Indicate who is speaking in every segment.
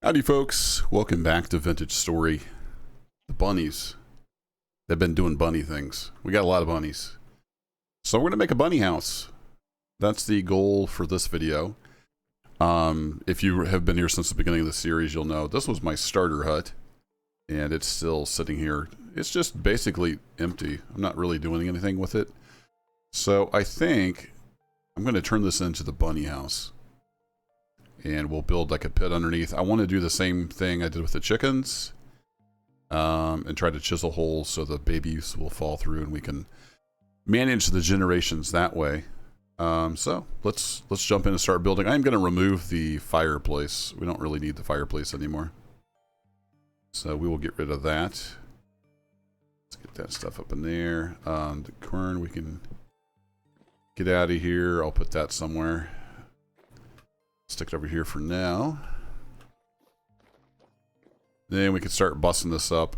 Speaker 1: Howdy folks, welcome back to Vintage Story. The bunnies, they've been doing bunny things. We got a lot of bunnies. So we're going to make a bunny house. That's the goal for this video. If you have been here since the beginning of the series, you'll know this was my starter hut. And it's still sitting here. It's just basically empty. I'm not really doing anything with it. So I think I'm going to turn this into the bunny house. And we'll build like a pit underneath. I want to do the same thing I did with the chickens. And try to chisel holes so the babies will fall through and we can manage the generations that way. So let's jump in and start building. I'm going to remove the fireplace. We don't really need the fireplace anymore. So we will get rid of that. Let's get that stuff up in there. The corn we can get out of here. I'll put that somewhere. Stick it over here for now. Then we can start busting this up.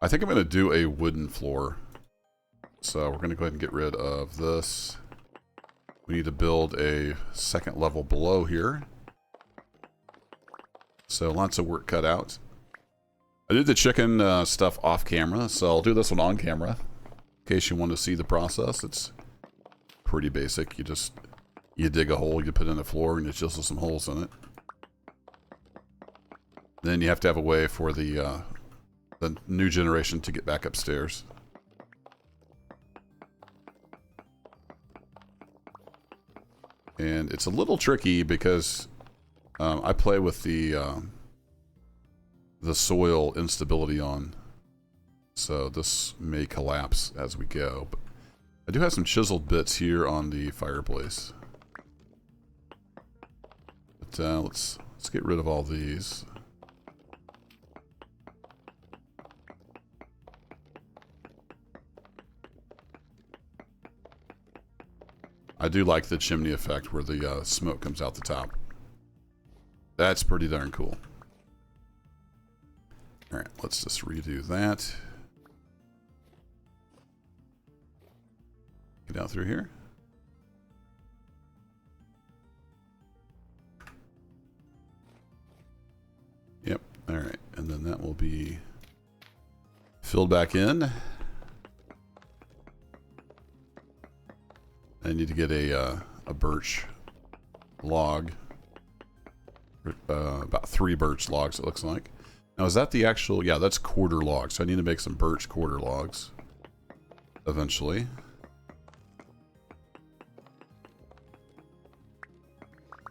Speaker 1: I think I'm going to do a wooden floor. So we're going to go ahead and get rid of this. We need to build a second level below here. So lots of work cut out. I did the chicken stuff off camera, so I'll do this one on camera. In case you want to see the process, it's pretty basic. You dig a hole, you put in a floor, and you chisel some holes in it. Then you have to have a way for the new generation to get back upstairs. And it's a little tricky because I play with the soil instability on, so this may collapse as we go. But I do have some chiseled bits here on the fireplace. But let's get rid of all these. I do like the chimney effect where the smoke comes out the top. That's pretty darn cool. Alright, let's just redo that. Get out through here. Yep, alright. And then that will be filled back in. I need to get a birch log. About 3 birch logs, it looks like. Now, is that the actual... Yeah, that's quarter logs. So I need to make some birch quarter logs. Eventually.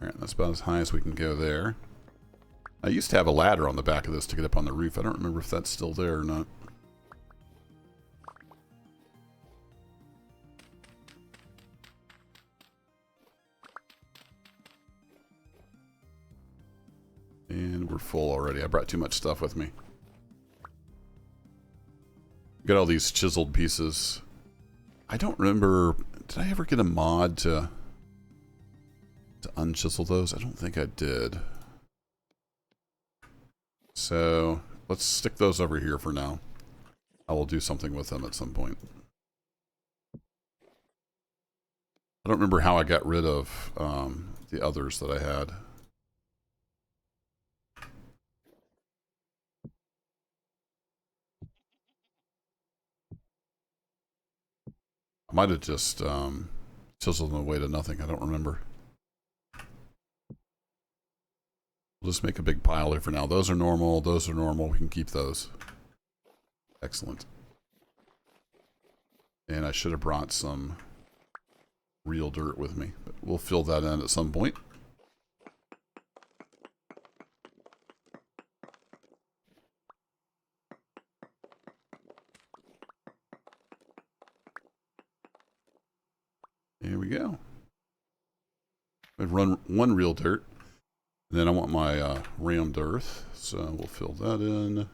Speaker 1: Alright, that's about as high as we can go there. I used to have a ladder on the back of this to get up on the roof. I don't remember if that's still there or not. And we're full already. I brought too much stuff with me. Got all these chiseled pieces. I don't remember... Did I ever get a mod to unchisel those? I don't think I did. So let's stick those over here for now. I will do something with them at some point. I don't remember how I got rid of the others that I had. I might have just chiseled them away to nothing. I don't remember. We'll just make a big pile here for now. Those are normal. Those are normal. We can keep those. Excellent. And I should have brought some real dirt with me. But we'll fill that in at some point. Here we go. I've run 1 real dirt. And then I want my rammed earth. So we'll fill that in.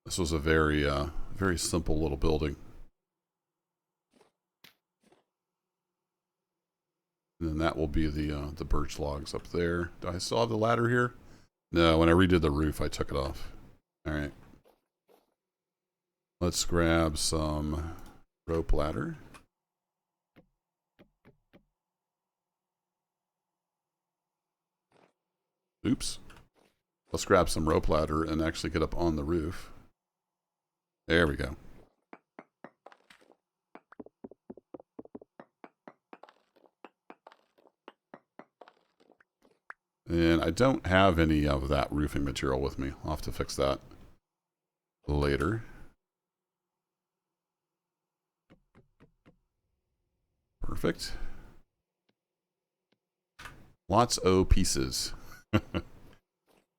Speaker 1: This was a very simple little building. And then that will be the birch logs up there. Do I still have the ladder here? No, when I redid the roof, I took it off. All right. Let's grab some rope ladder. Oops. Let's grab some rope ladder and actually get up on the roof. There we go. And I don't have any of that roofing material with me. I'll have to fix that later. Perfect. Lots of pieces.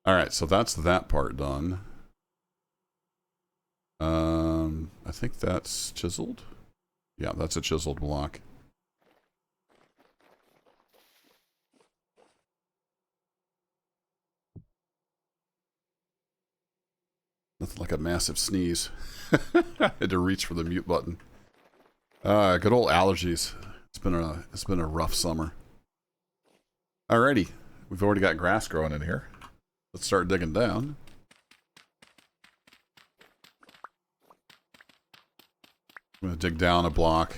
Speaker 1: Alright, so that's that part done. I think that's chiseled. Yeah, that's a chiseled block. Nothing like a massive sneeze. I had to reach for the mute button. Good old allergies. It's been a rough summer. Alrighty, we've already got grass growing in here. Let's start digging down. I'm gonna dig down a block.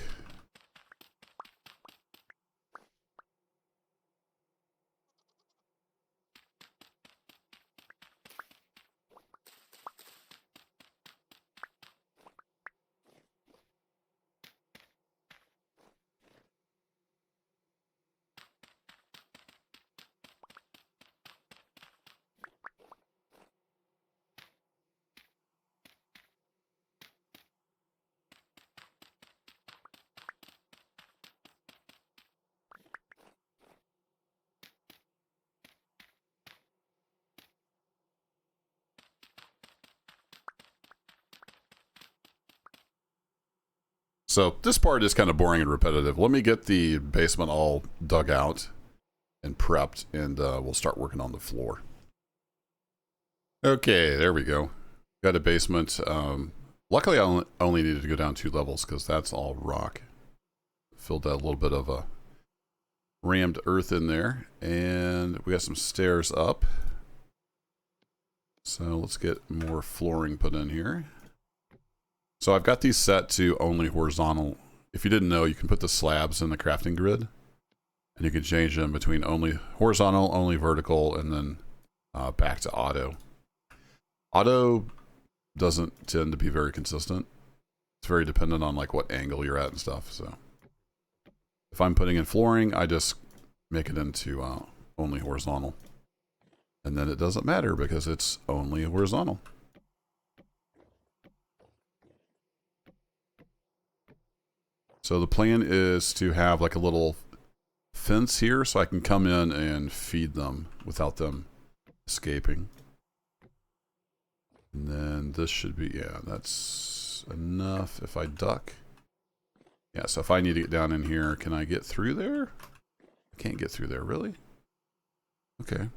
Speaker 1: So this part is kind of boring and repetitive. Let me get the basement all dug out and prepped, and we'll start working on the floor. Okay, there we go. Got a basement. Luckily, I only needed to go down 2 levels because that's all rock. Filled out a little bit of a rammed earth in there, and we got some stairs up. So let's get more flooring put in here. So I've got these set to only horizontal. If you didn't know, you can put the slabs in the crafting grid, and you can change them between only horizontal, only vertical, and then back to auto. Auto doesn't tend to be very consistent. It's very dependent on like what angle you're at and stuff. So if I'm putting in flooring, I just make it into only horizontal. And then it doesn't matter because it's only horizontal. So the plan is to have like a little fence here so I can come in and feed them without them escaping. And then this should be, yeah, that's enough if I duck. Yeah, so if I need to get down in here, can I get through there? I can't get through there, really? Okay.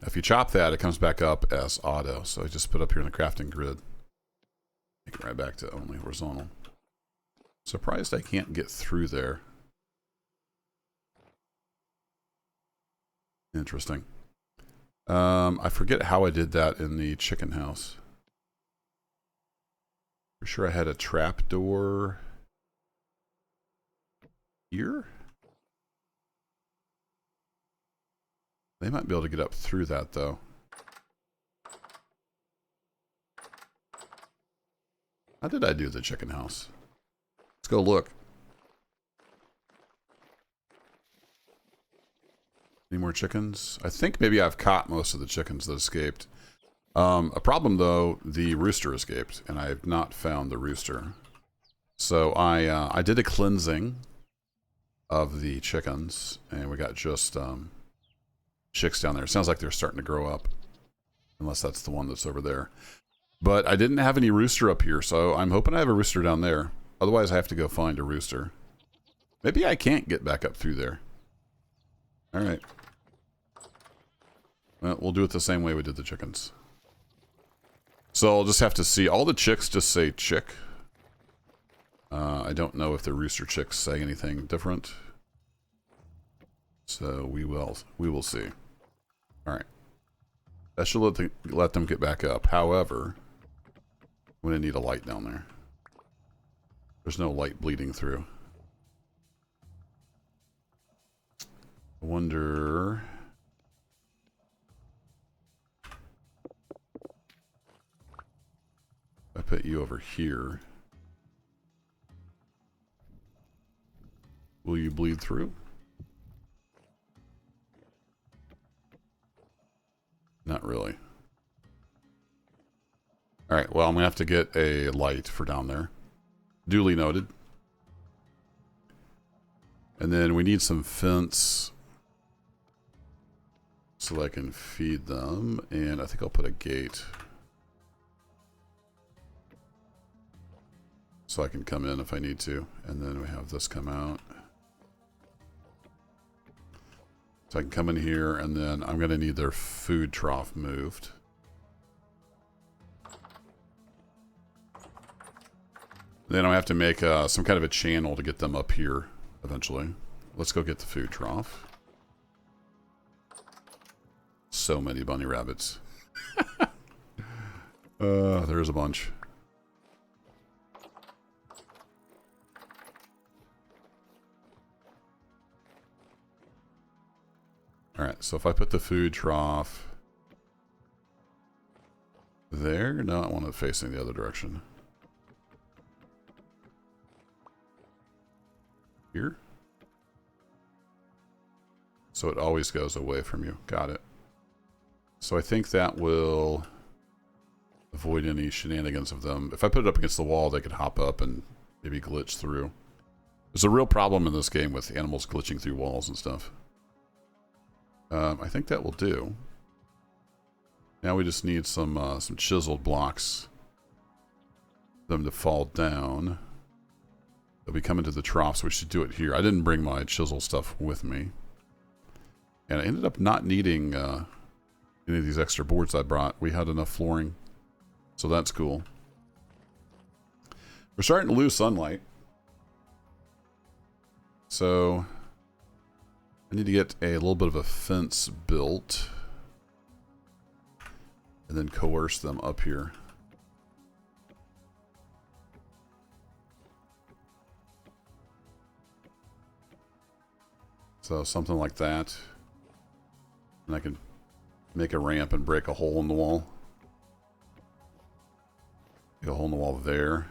Speaker 1: If you chop that, it comes back up as auto. So I just put up here in the crafting grid. Take it right back to only horizontal. Surprised I can't get through there. Interesting. I forget how I did that in the chicken house. For sure I had a trap door here. They might be able to get up through that though. How did I do the chicken house? Let's go look. Any more chickens? I think maybe I've caught most of the chickens that escaped. A problem though, the rooster escaped, and I have not found the rooster. So I did a cleansing of the chickens, and we got just chicks down there. It sounds like they're starting to grow up, unless that's the one that's over there. But I didn't have any rooster up here, so I'm hoping I have a rooster down there. Otherwise, I have to go find a rooster. Maybe I can't get back up through there. All right. Well, we'll do it the same way we did the chickens. So I'll just have to see. All the chicks just say chick. I don't know if the rooster chicks say anything different. So we will see. All right. That should let them get back up. However, I'm going to need a light down there. There's no light bleeding through. I wonder... I put you over here. Will you bleed through? Not really. Alright, well, I'm going to have to get a light for down there. Duly noted. And then we need some fence so that I can feed them. And I think I'll put a gate so I can come in if I need to. And then we have this come out. So I can come in here, and then I'm going to need their food trough moved. Then I have to make some kind of a channel to get them up here eventually. Let's go get the food trough. So many bunny rabbits. There's a bunch. Alright, so if I put the food trough there, no, I want it facing the other direction. Here. So it always goes away from you. Got it. So I think that will avoid any shenanigans of them. If I put it up against the wall, they could hop up and maybe glitch through. There's a real problem in this game with animals glitching through walls and stuff. I think that will do. Now we just need some chiseled blocks for them to fall down. They'll be coming to the trough, so we should do it here. I didn't bring my chisel stuff with me. And I ended up not needing any of these extra boards I brought. We had enough flooring, so that's cool. We're starting to lose sunlight. So I need to get a little bit of a fence built and then coerce them up here. So something like that. And I can make a ramp and break a hole in the wall. Make a hole in the wall there.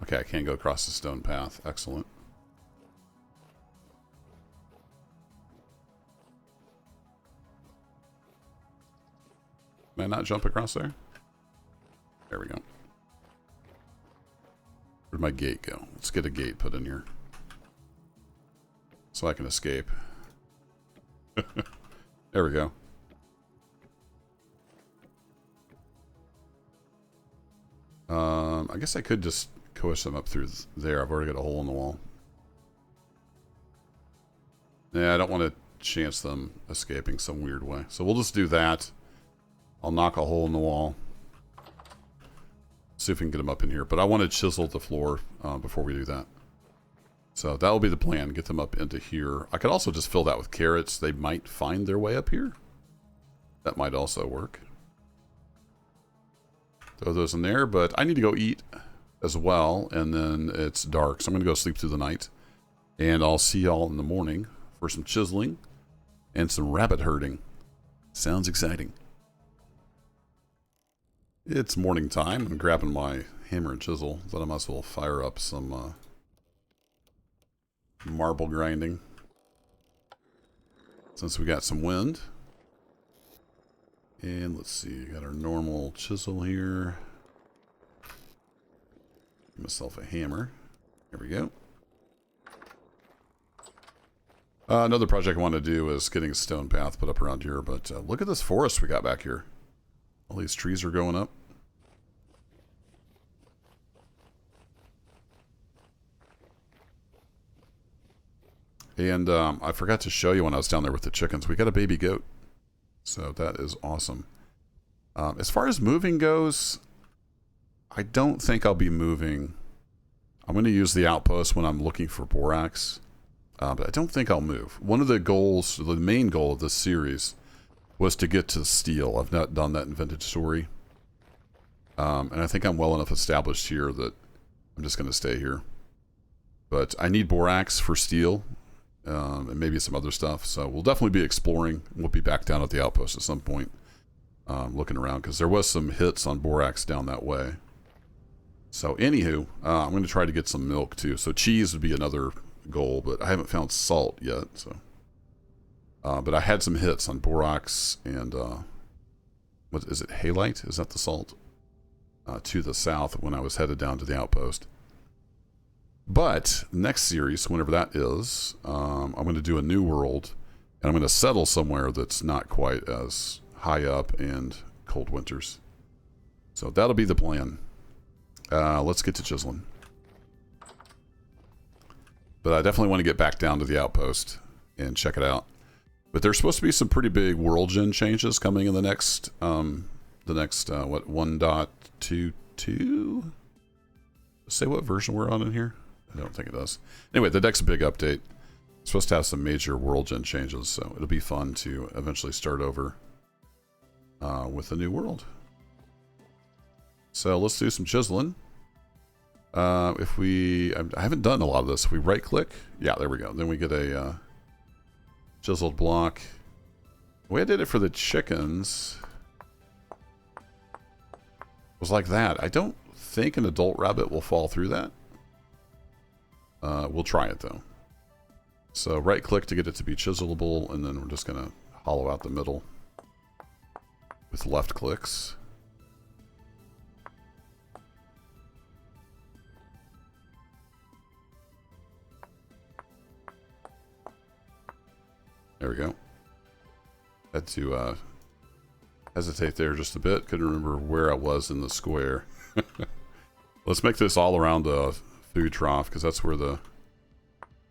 Speaker 1: Okay, I can't go across the stone path. Excellent. Can I not jump across there? There we go. Where'd my gate go? Let's get a gate put in here. So I can escape. There we go. I guess I could just coerce them up through there. I've already got a hole in the wall. Yeah, I don't want to chance them escaping some weird way. So we'll just do that. I'll knock a hole in the wall. See if we can get them up in here. But I want to chisel the floor before we do that. So that will be the plan. Get them up into here. I could also just fill that with carrots. They might find their way up here. That might also work. Throw those in there. But I need to go eat as well. And then it's dark. So I'm going to go sleep through the night. And I'll see y'all in the morning for some chiseling and some rabbit herding. Sounds exciting. It's morning time. I'm grabbing my hammer and chisel. Then I might as well fire up some marble grinding. Since we got some wind. And let's see. Got our normal chisel here. Give myself a hammer. There we go. Another project I want to do is getting a stone path put up around here. But look at this forest we got back here. All these trees are going up. And I forgot to show you when I was down there with the chickens. We got a baby goat. So that is awesome. As far as moving goes, I don't think I'll be moving. I'm going to use the outpost when I'm looking for borax. But I don't think I'll move. One of the goals, the main goal of this series, was to get to steel. I've not done that in Vintage Story. And I think I'm well enough established here that I'm just going to stay here. But I need borax for steel. and maybe some other stuff. So we'll definitely be exploring. We'll be back down at the outpost at some point, looking around, because there was some hits on borax down that way. So anywho, I'm going to try to get some milk too. So cheese would be another goal, but I haven't found salt yet. So, but I had some hits on borax and what is it? Halite? Is that the salt? To the south when I was headed down to the outpost. But next series, whenever that is, I'm going to do a new world, and I'm going to settle somewhere that's not quite as high up and cold winters. So that'll be the plan. Let's get to chiseling. But I definitely want to get back down to the outpost and check it out. But there's supposed to be some pretty big world gen changes coming in the next what, 1.22? Say what version we're on in here? I don't think it does. Anyway, the next big update is supposed to have some major world gen changes, so it'll be fun to eventually start over with a new world. So let's do some chiseling. I haven't done a lot of this. If we right click, yeah, there we go. Then we get a chiseled block. The way I did it for the chickens was like that. I don't think an adult rabbit will fall through that. We'll try it though. So right click to get it to be chiselable, and then we're just gonna hollow out the middle with left clicks. There we go. Had to hesitate there just a bit. Couldn't remember where I was in the square. Let's make this all around the food trough, because that's where the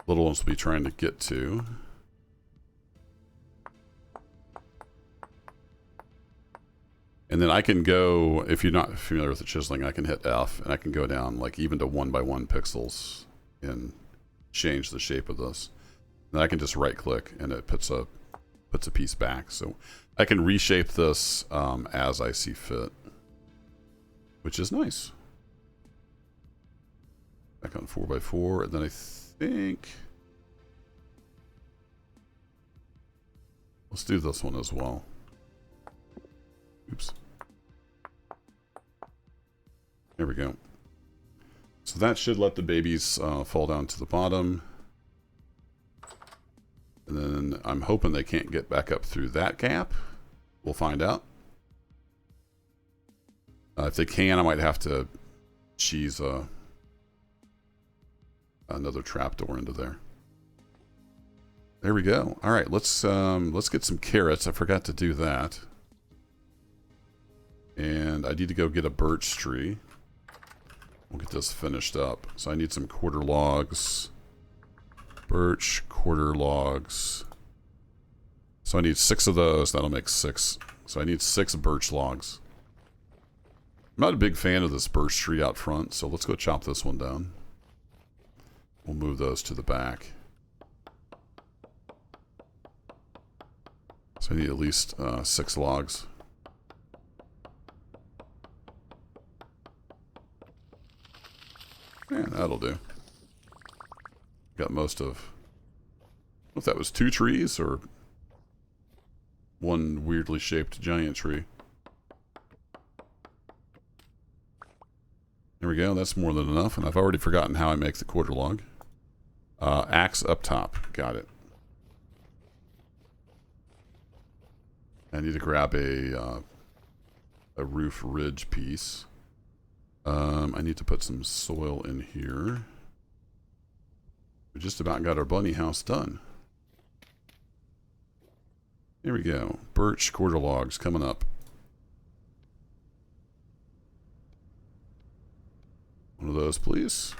Speaker 1: little ones will be trying to get to. And then I can go, if you're not familiar with the chiseling, I can hit F, and I can go down like even to 1 by 1 pixels and change the shape of this. Then I can just right click and it puts a piece back. So I can reshape this as I see fit, which is nice. Back on 4 by 4, and then I think let's do this one as well. Oops. There we go. So that should let the babies fall down to the bottom. And then I'm hoping they can't get back up through that gap. We'll find out. If they can, I might have to cheese another trapdoor into there. There we go. All right, let's get some carrots. I forgot to do that. And I need to go get a birch tree. We'll get this finished up. So I need some quarter logs. Birch, quarter logs. So I need 6 of those. That'll make 6. So I need 6 birch logs. I'm not a big fan of this birch tree out front, so let's go chop this one down. We'll move those to the back. So I need at least 6 logs. Yeah, that'll do. Got most of... I don't know if that was 2 trees or 1 weirdly shaped giant tree. There we go. That's more than enough. And I've already forgotten how I make the quarter log. Axe up top. Got it. I need to grab a roof ridge piece. I need to put some soil in here. We just about got our bunny house done. There we go. Birch quarter logs coming up. One of those, please.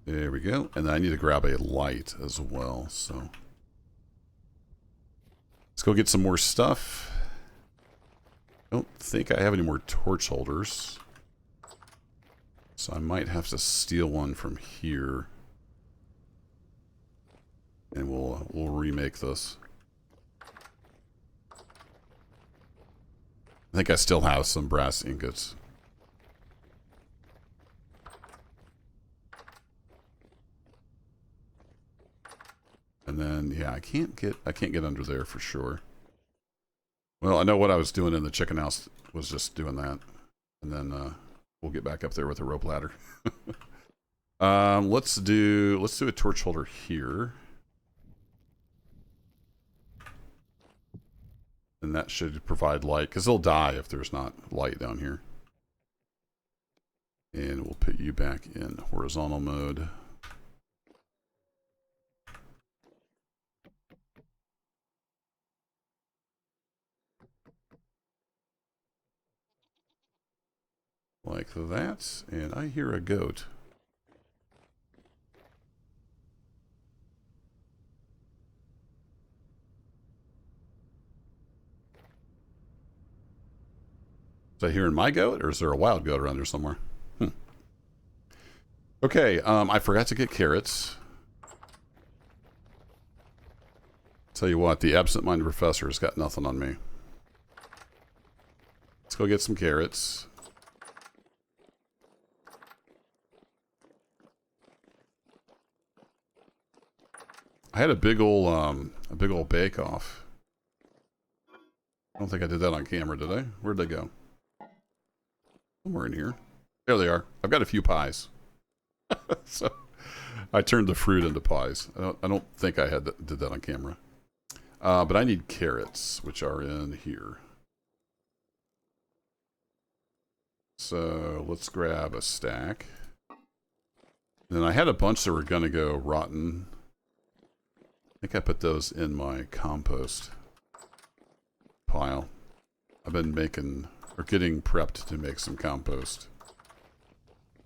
Speaker 1: There we go. And then I need to grab a light as well. So let's go get some more stuff. I don't think I have any more torch holders. So I might have to steal one from here. And we'll remake this. I think I still have some brass ingots. And then, yeah, I can't get under there for sure. Well, I know what I was doing in the chicken house was just doing that. And then we'll get back up there with a rope ladder. Let's do a torch holder here. And that should provide light, because they'll die if there's not light down here. And we'll put you back in horizontal mode. Like that. And I hear a goat. Is I hearing my goat, or is there a wild goat around there somewhere? Okay, I forgot to get carrots. Tell you what, the absent-minded professor has got nothing on me. Let's go get some carrots. I had a big old bake-off. I don't think I did that on camera, did I? Where'd they go? Somewhere in here. There they are. I've got a few pies. So I turned the fruit into pies. I don't think I did that on camera. But I need carrots, which are in here. So let's grab a stack. And then I had a bunch that were going to go rotten. I think I put those in my compost pile. I've been getting prepped to make some compost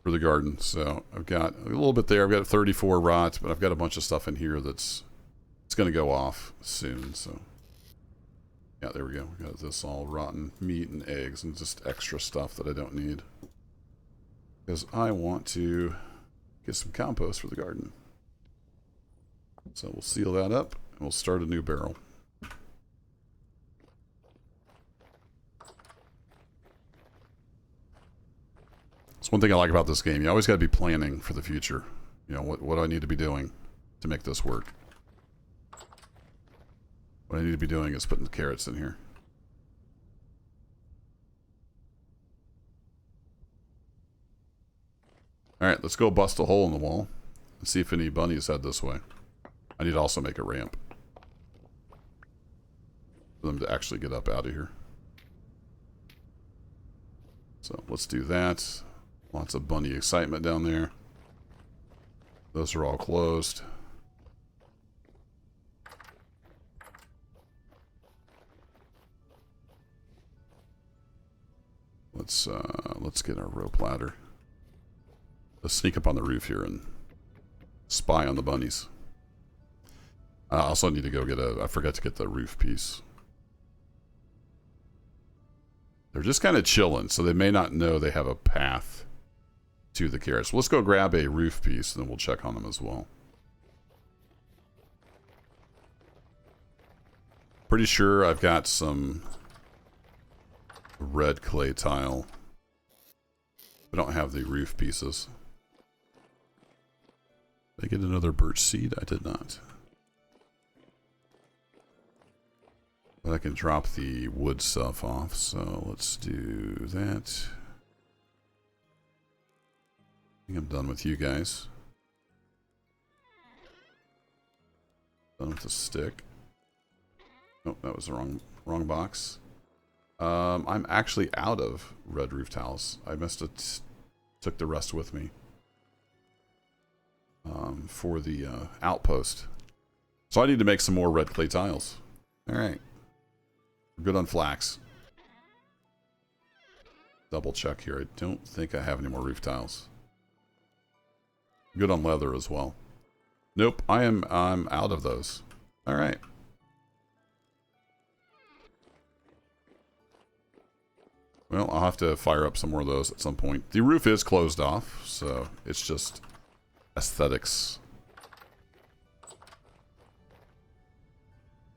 Speaker 1: for the garden. So I've got a little bit there. I've got 34 rot, but I've got a bunch of stuff in here it's going to go off soon. So yeah, there we go. We got this all rotten meat and eggs and just extra stuff that I don't need, because I want to get some compost for the garden. So we'll seal that up and we'll start a new barrel. That's one thing I like about this game. You always got to be planning for the future. You know, what do I need to be doing to make this work? What I need to be doing is putting the carrots in here. Alright, let's go bust a hole in the wall and see if any bunnies head this way. I need to also make a ramp for them to actually get up out of here. So let's do that. Lots of bunny excitement down there. Those are all closed. Let's get our rope ladder. Let's sneak up on the roof here and spy on the bunnies. I also need to go get I forgot to get the roof piece. They're just kind of chilling, so they may not know they have a path to the carrots. Let's go grab a roof piece, and then we'll check on them as well. Pretty sure I've got some red clay tile. I don't have the roof pieces. Did I get another birch seed? I did not. But I can drop the wood stuff off, so let's do that. I think I'm done with you guys. Done with the stick. Oh, that was the wrong box. I'm actually out of red roof tiles. I must have took the rest with me for the outpost. So I need to make some more red clay tiles. All right. We're good on flax. Double check here. I don't think I have any more roof tiles. Good on leather as well. Nope, I'm out of those. All right. Well, I'll have to fire up some more of those at some point. The roof is closed off, so it's just aesthetics.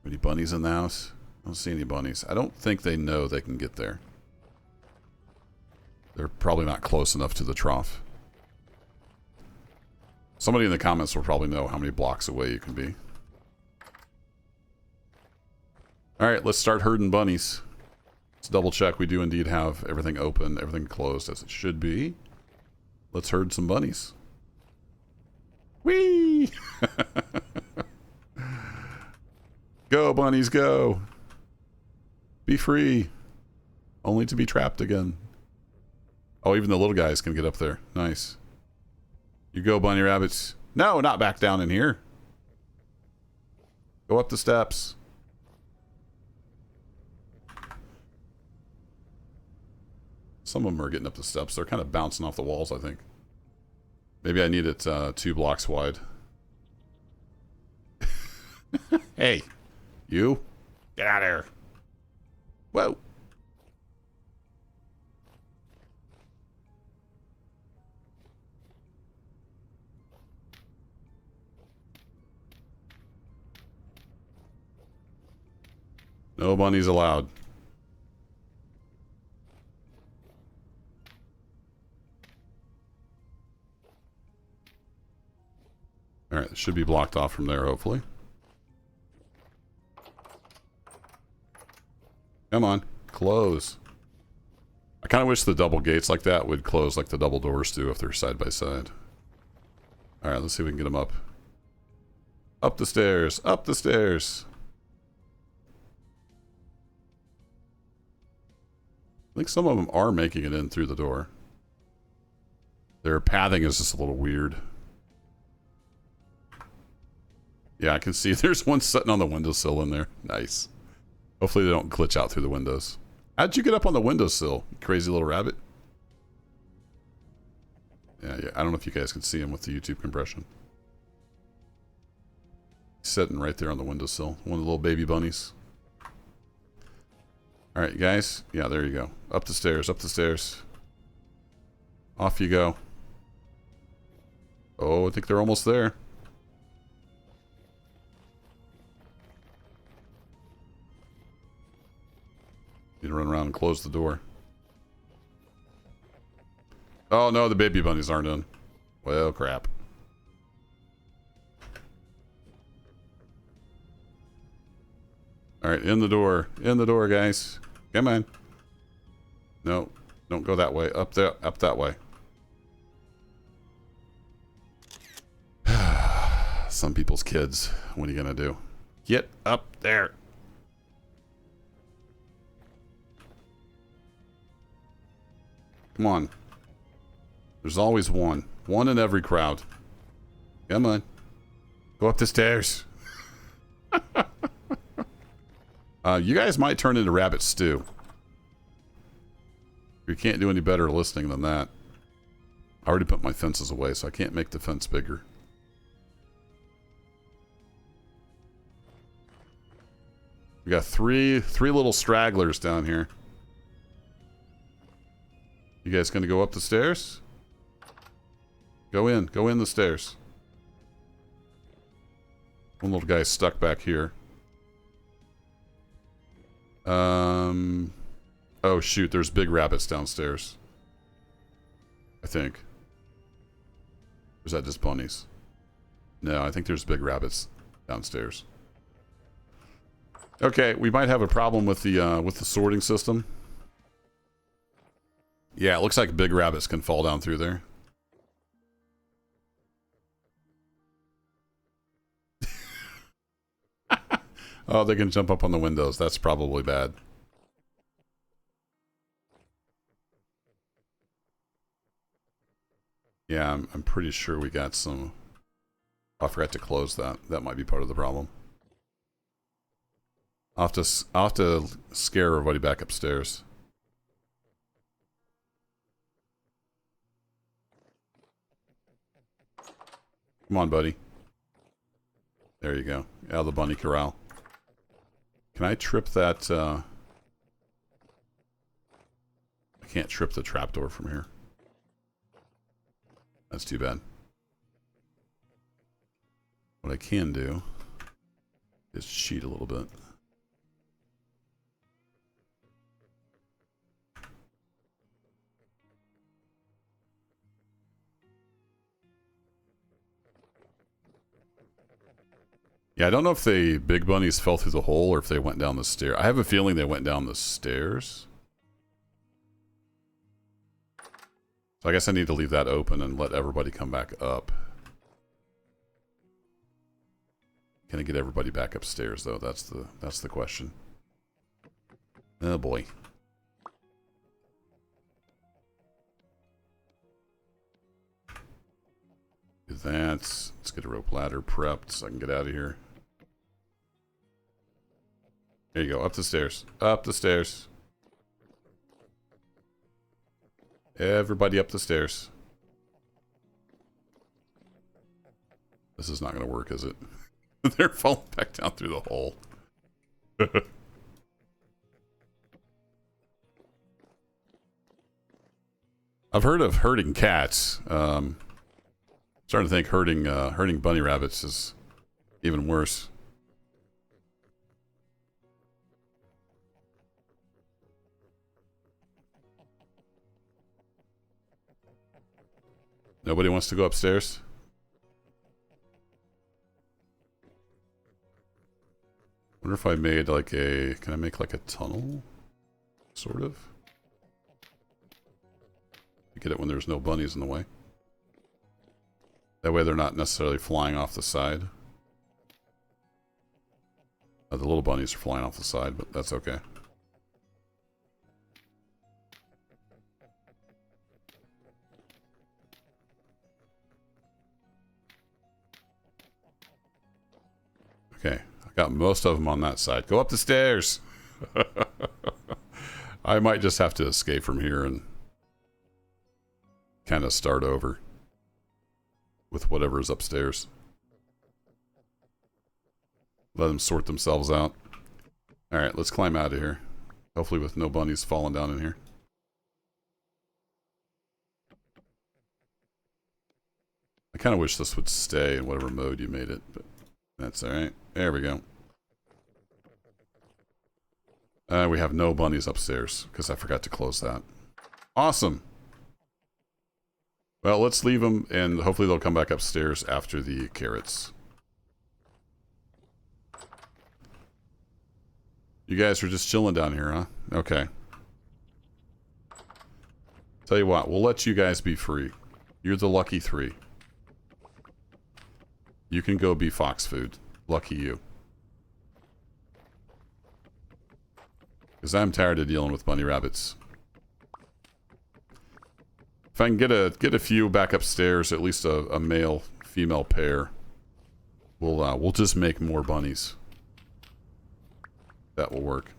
Speaker 1: Any bunnies in the house? I don't see any bunnies. I don't think they know they can get there. They're probably not close enough to the trough. Somebody in the comments will probably know how many blocks away you can be. Alright, let's start herding bunnies. Let's double check we do indeed have everything open, everything closed as it should be. Let's herd some bunnies. Whee! Go, bunnies, go! Be free. Only to be trapped again. Oh, even the little guys can get up there. Nice. You go, bunny rabbits. No, not back down in here. Go up the steps. Some of them are getting up the steps. They're kind of bouncing off the walls, I think. Maybe I need it 2 blocks wide. Hey, you. Get out of here. Whoa. No bunnies allowed. Alright, it should be blocked off from there, hopefully. Come on, close. I kind of wish the double gates like that would close like the double doors do if they're side by side. Alright, let's see if we can get them up. Up the stairs, up the stairs. I think some of them are making it in through the door. Their pathing is just a little weird. Yeah, I can see there's one sitting on the windowsill in there. Nice. Hopefully they don't glitch out through the windows. How'd you get up on the windowsill, you crazy little rabbit? Yeah, I don't know if you guys can see him with the YouTube compression. He's sitting right there on the windowsill. One of the little baby bunnies. Alright, guys. Yeah, there you go. Up the stairs, up the stairs. Off you go. Oh, I think they're almost there. Need to run around and close the door. Oh no, the baby bunnies aren't in. Well, crap. Alright, in the door. In the door, guys. Come on. No, don't go that way. Up there, up that way. Some people's kids. What are you gonna do? Get up there. Come on. There's always one. One in every crowd. Come on. Go up the stairs. You guys might turn into rabbit stew. You can't do any better listening than that. I already put my fences away, so I can't make the fence bigger. We got three little stragglers down here. You guys gonna go up the stairs? Go in the stairs. One little guy's stuck back here. Oh shoot, there's big rabbits downstairs. I think. Or is that just bunnies? No, I think there's big rabbits downstairs. Okay, we might have a problem with the sorting system. Yeah, it looks like big rabbits can fall down through there. Oh, they can jump up on the windows. That's probably bad. Yeah, I'm pretty sure we got some... Oh, I forgot to close that. That might be part of the problem. I'll have to scare everybody back upstairs. Come on, buddy. There you go. Out of the bunny corral. Can I trip that, I can't trip the trapdoor from here. That's too bad. What I can do is cheat a little bit. Yeah, I don't know if the big bunnies fell through the hole or if they went down the stair. I have a feeling they went down the stairs. So I guess I need to leave that open and let everybody come back up. Can I get everybody back upstairs though? That's the question. Oh boy. Do that. Let's get a rope ladder prepped so I can get out of here. There you go. Up the stairs. Up the stairs. Everybody up the stairs. This is not going to work, is it? They're falling back down through the hole. I've heard of herding cats. Starting to think herding bunny rabbits is even worse. Nobody wants to go upstairs? Wonder if I made like a... Can I make like a tunnel? Sort of? You get it when there's no bunnies in the way. That way they're not necessarily flying off the side. The little bunnies are flying off the side, but that's okay. Okay, I got most of them on that side. Go up the stairs! I might just have to escape from here and kind of start over with whatever is upstairs. Let them sort themselves out. Alright, let's climb out of here. Hopefully with no bunnies falling down in here. I kind of wish this would stay in whatever mode you made it, but that's alright. There we go. We have no bunnies upstairs, because I forgot to close that. Awesome! Well, let's leave them, and hopefully they'll come back upstairs after the carrots. You guys are just chilling down here, huh? Okay. Tell you what, we'll let you guys be free. You're the lucky three. You can go be fox food. Lucky you. Because I'm tired of dealing with bunny rabbits. If I can get a few back upstairs, at least a male female pair, we'll just make more bunnies. That will work.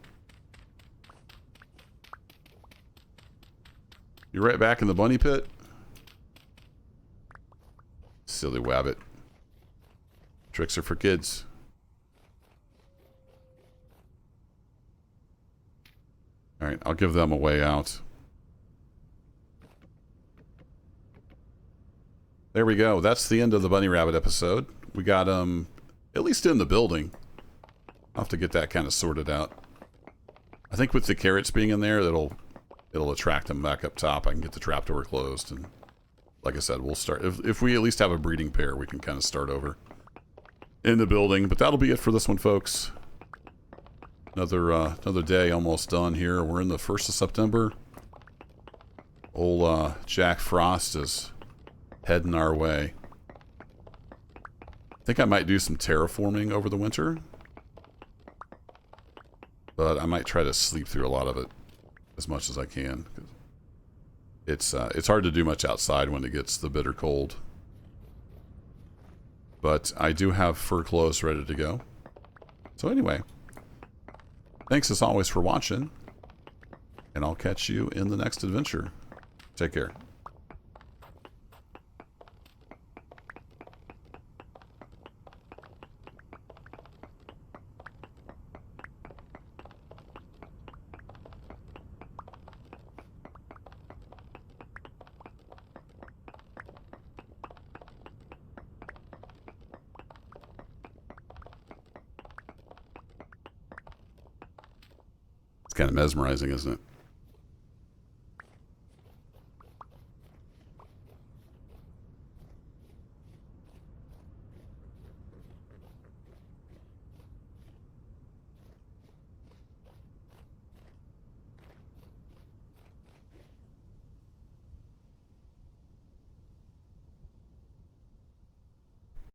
Speaker 1: You right back in the bunny pit? Silly wabbit. Tricks are for kids. Alright, I'll give them a way out. There we go. That's the end of the bunny rabbit episode. We got them at least in the building. I'll have to get that kind of sorted out. I think with the carrots being in there, it'll attract them back up top. I can get the trapdoor closed, and like I said, we'll start. If we at least have a breeding pair, we can kind of start over in the building. But that'll be it for this one, folks. Another day almost done here. We're in the 1st of September. Old Jack Frost is heading our way. I think I might do some terraforming over the winter, but I might try to sleep through a lot of it as much as I can. It's hard to do much outside when it gets the bitter cold. But I do have fur clothes ready to go. So anyway, thanks as always for watching, and I'll catch you in the next adventure. Take care. Kind of mesmerizing, isn't it?